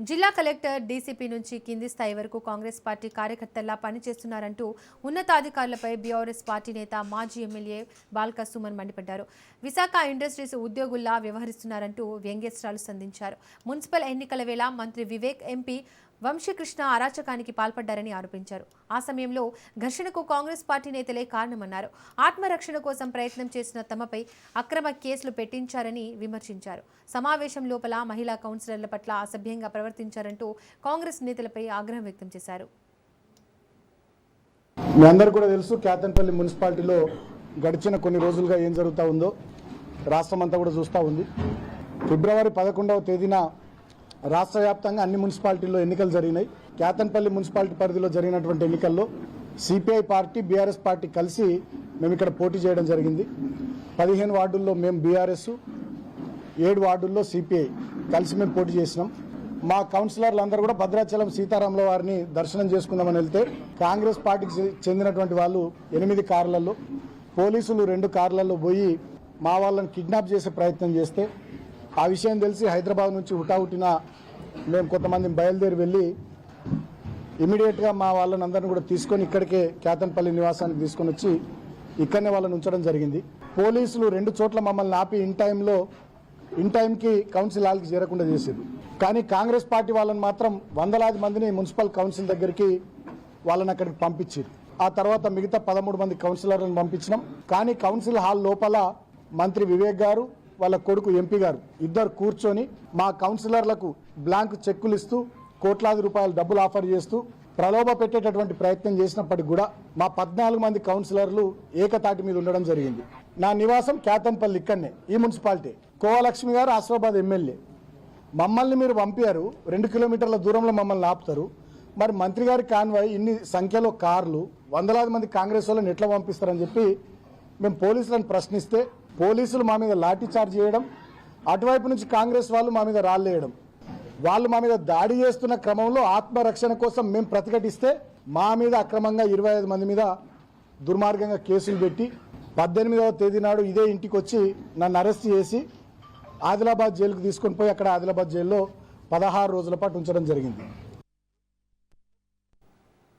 జిల్లా collector DCP నుంచి కింది స్థాయి వరకు కాంగ్రెస్ పార్టీ కార్యకర్తల్లా పనిచేస్తున్నారంటూ ఉన్నతాధికారులపై బీఆర్ఎస్ పార్టీ నేత మాజీ ఎమ్మెల్యే బాల్క సుమన్ మండిపడ్డారు. విశాఖ ఇండస్ట్రీస్ ఉద్యోగుల్లా వ్యవహరిస్తున్నారంటూ వ్యంగ్యాస్త్రాలు సంధించారు. మున్సిపల్ ఎన్నికల వేళ మంత్రి వివేక్, ఎంపీ వంశీకృష్ణ అరాచకానికి పాల్పడ్డారని ఆరోపించారు. ఆ సమయంలో ఘర్షణకు కాంగ్రెస్ పార్టీ నేతలే కారణమన్నారు. ఆత్మరక్షణ కోసం ప్రయత్నం చేసిన తమపై అక్రమ కేసులు పెట్టించారని విమర్శించారు. సమావేశం లోపల మహిళా కౌన్సిలర్ల పట్ల అసభ్యంగా ప్రవర్తించారంటూ కాంగ్రెస్ నేతలపై ఆగ్రహం వ్యక్తం చేశారు. మీ అందరూ కూడా తెలుసు, కేతన్పల్లి మున్సిపాలిటీలో గడిచిన కొన్ని రోజులుగా ఏం జరుగుతూ ఉందో రాష్ట్రం అంతా కూడా చూస్తూ ఉంది. ఫిబ్రవరి 11వ తేదీన రాష్ట్ర వ్యాప్తంగా అన్ని మున్సిపాలిటీల్లో ఎన్నికలు జరిగినాయి. కేతన్పల్లి మున్సిపాలిటీ పరిధిలో జరిగినటువంటి ఎన్నికల్లో సిపిఐ పార్టీ, బీఆర్ఎస్ పార్టీ కలిసి మేము ఇక్కడ పోటీ చేయడం జరిగింది. 15 వార్డుల్లో మేము బీఆర్ఎస్, 7 వార్డుల్లో సిపిఐ కలిసి మేము పోటీ చేసినాం. మా కౌన్సిలర్లు అందరూ కూడా భద్రాచలం సీతారాముల వారిని దర్శనం చేసుకుందామని వెళ్తే కాంగ్రెస్ పార్టీకి చెందినటువంటి వాళ్ళు 8 కార్లలో, పోలీసులు 2 కార్లలో పోయి మా వాళ్ళని కిడ్నాప్ చేసే ప్రయత్నం చేస్తే ఆ విషయం తెలిసి హైదరాబాద్ నుంచి హుటాహుటిన మేము కొంతమంది బయలుదేరి వెళ్ళి ఇమీడియట్గా మా వాళ్ళని అందరిని కూడా తీసుకొని ఇక్కడికే కేతన్పల్లి నివాసానికి తీసుకొని వచ్చి ఇక్కడనే వాళ్ళని ఉంచడం జరిగింది. పోలీసులు 2 చోట్ల మమ్మల్ని ఆపి ఇన్ టైంకి కౌన్సిల్ హాల్కి చేరకుండా చేశారు. కానీ కాంగ్రెస్ పార్టీ వాళ్ళని మాత్రం వందలాది మందిని మున్సిపల్ కౌన్సిల్ దగ్గరికి వాళ్ళని అక్కడికి పంపించారు. ఆ తర్వాత మిగతా 13 మంది కౌన్సిలర్లను పంపించినాం. కానీ కౌన్సిల్ హాల్ లోపల మంత్రి వివేక్ గారు, వాళ్ళ కొడుకు ఎంపీ గారు ఇద్దరు కూర్చొని మా కౌన్సిలర్లకు బ్లాంక్ చెక్కులు ఇస్తూ కోట్లాది రూపాయలు డబ్బులు ఆఫర్ చేస్తూ ప్రలోభ పెట్టేటటువంటి ప్రయత్నం చేసినప్పటికి కూడా మా 14 మంది కౌన్సిలర్లు ఏకతాటి మీద ఉండడం జరిగింది. నా నివాసం కేతన్పల్లి, ఇక్కడనే ఈ మున్సిపాలిటీ. కోవలక్ష్మి గారు ఆసిఫాబాద్ ఎమ్మెల్యే. మమ్మల్ని మీరు పంపారు, 2 కిలోమీటర్ల దూరంలో మమ్మల్ని ఆపుతారు. మరి మంత్రి గారి కాన్వాయ్, ఇన్ని సంఖ్యలో కార్లు, వందలాది మంది కాంగ్రెస్ వాళ్ళని ఎట్లా పంపిస్తారని చెప్పి మేము పోలీసులను ప్రశ్నిస్తే పోలీసులు మా మీద లాఠీ చార్జ్ చేయడం, అటువైపు నుంచి కాంగ్రెస్ వాళ్ళు మా మీద రాళ్ళేయడం, వాళ్ళు మా మీద దాడి చేస్తున్న క్రమంలో ఆత్మరక్షణ కోసం మేము ప్రతిఘటిస్తే మా మీద అక్రమంగా 25 మంది మీద దుర్మార్గంగా కేసులు పెట్టి 18వ తేదీ నాడు ఇదే ఇంటికి వచ్చి నన్ను అరెస్ట్ చేసి ఆదిలాబాద్ జైలుకు తీసుకొని పోయి అక్కడ ఆదిలాబాద్ జైల్లో 16 రోజుల పాటు ఉంచడం జరిగింది.